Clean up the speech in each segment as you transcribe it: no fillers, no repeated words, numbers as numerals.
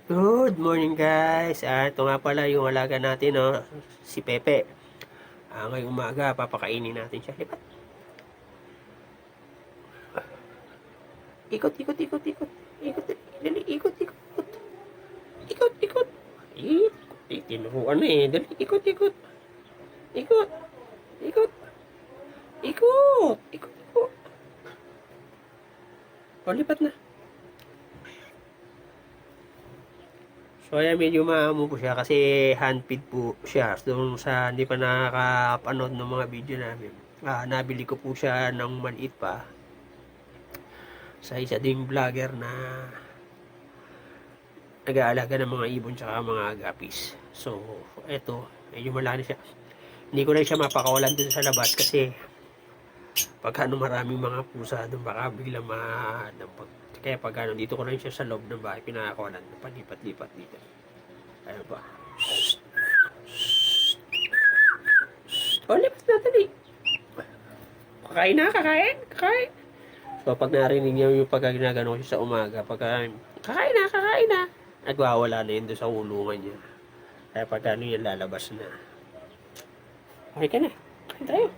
Good morning guys. Ito nga pala yung alaga natin, no? Si Pepe. Ngayong umaga, papakainin natin siya. Lipat. Ikot, ikot, ikot, ikot. Ikot, dali, ikot, ikot. Ikot, ikot. Tinuruan na eh. Dali, ikot, ikot. Ikot, ikot. Ikot, ikot, ikot. O, lipat na. So, ayan, medyo maamo po siya kasi handfeed po siya. Doon sa hindi pa nakakapanood ng mga video namin. Nabili ko po siya ng maliit pa sa isa ding vlogger na nag-aalaga ng mga ibon tsaka mga agapis. So, eto, medyo malaki siya. Hindi ko na siya mapakawalan dun sa labas kasi pag maraming mga pusa dun baka bigla madampag. Kaya pag dito ko lang siya sa loob ng bahay, pinakawalan, palipat-lipat dito. Ayun pa. O, lipat na, dali. Kakain na, kakain, kakain. So, pag narinig niya yung pagka ginagano ko siya sa umaga, pagka kakain na, nagwawala na yun doon sa ulungan niya. Kaya pagka yan, lalabas na. Okay ka na, kain tayo.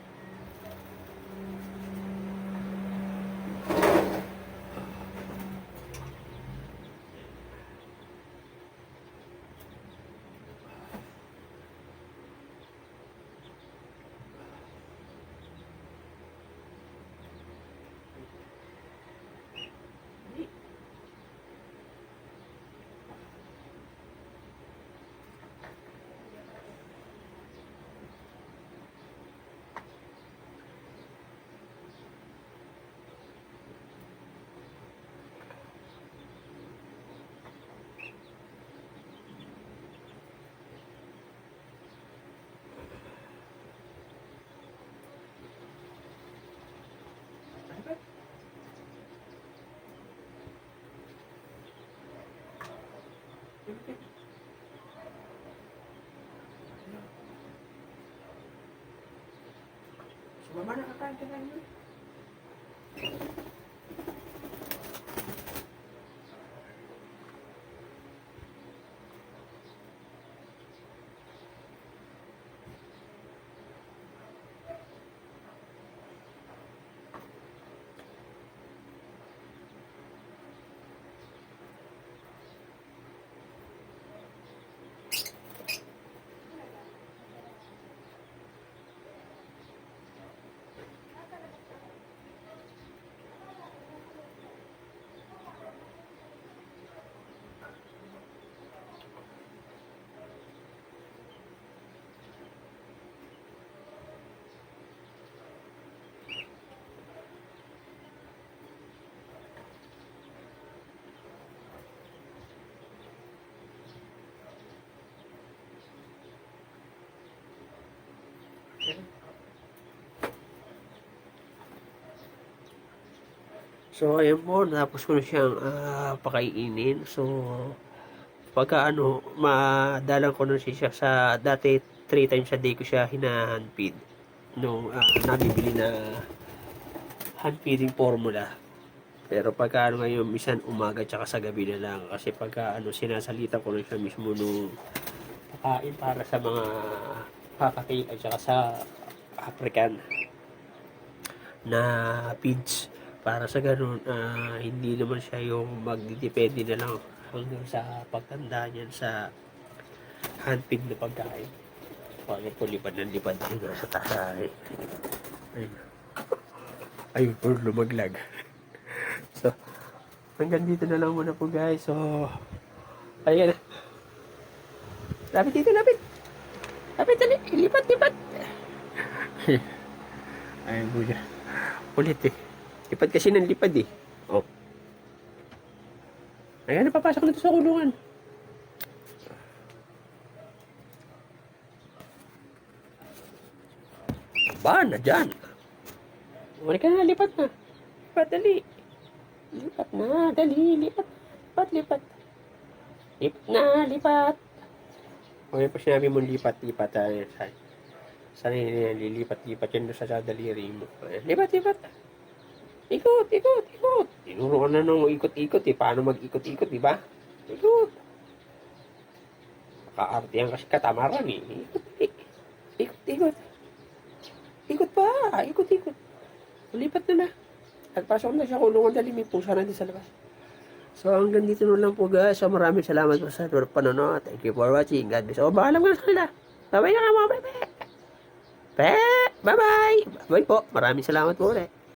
Sumama na, kakain ka na yun. So, ayan po, tapos ko na siyang pakainin. So, pagka madalang ko na siya sa, dati 3 times a day ko siya hinahandfeed. Nung nabibili na hand feeding formula. Pero pagka ngayon, minsan umaga tsaka sa gabi na lang. Kasi pagka sinasalita ko na siya mismo nung pakain para sa mga kakakay at saka sa African na feeds. Para sa ganun, hindi naman siya yung magdidepende na lang hanggang sa pagtanda niyan sa hand feed na pagkain. Paano po lipad ng lipad na sa taas. Ayun po, lumaglag. So, hanggang dito na lang muna po guys. So, ayan na. Lapit dito, lapit. Lapit, dali. Lipat, lipat. Ayun po siya. Ulit eh. Lipad kasi ng lipad eh. Oh. Ayan, napapasok na ito sa kulungan. Ba, na dyan. Umalik ka na, lipat na. Lipat, dali. Lipat na, dali. Lipat, lipat, lipat. Lipat na, lipat. Okay pa sinabi mo lipat, lipat. Sana lilipat-lipat yan doon sa daliri mo. Lipat, lipat. Ikot. Tinuro ka na ng ikot-ikot eh. Paano mag-ikot-ikot, di ba? Ikot. Kaartihan kasi katamaran eh. Ikot. Ikot pa. Ikot. Lipat na. Nagpasok na siya kulungan dali. May pusa na din sa labas. So, hanggang dito na lang po guys. So, maraming salamat po sa panonood. Thank you for watching. God bless. O, bakalam ko na sa kanila. Bye-bye na nga mga bebe. Bye-bye. Bye po. Maraming salamat po ulit.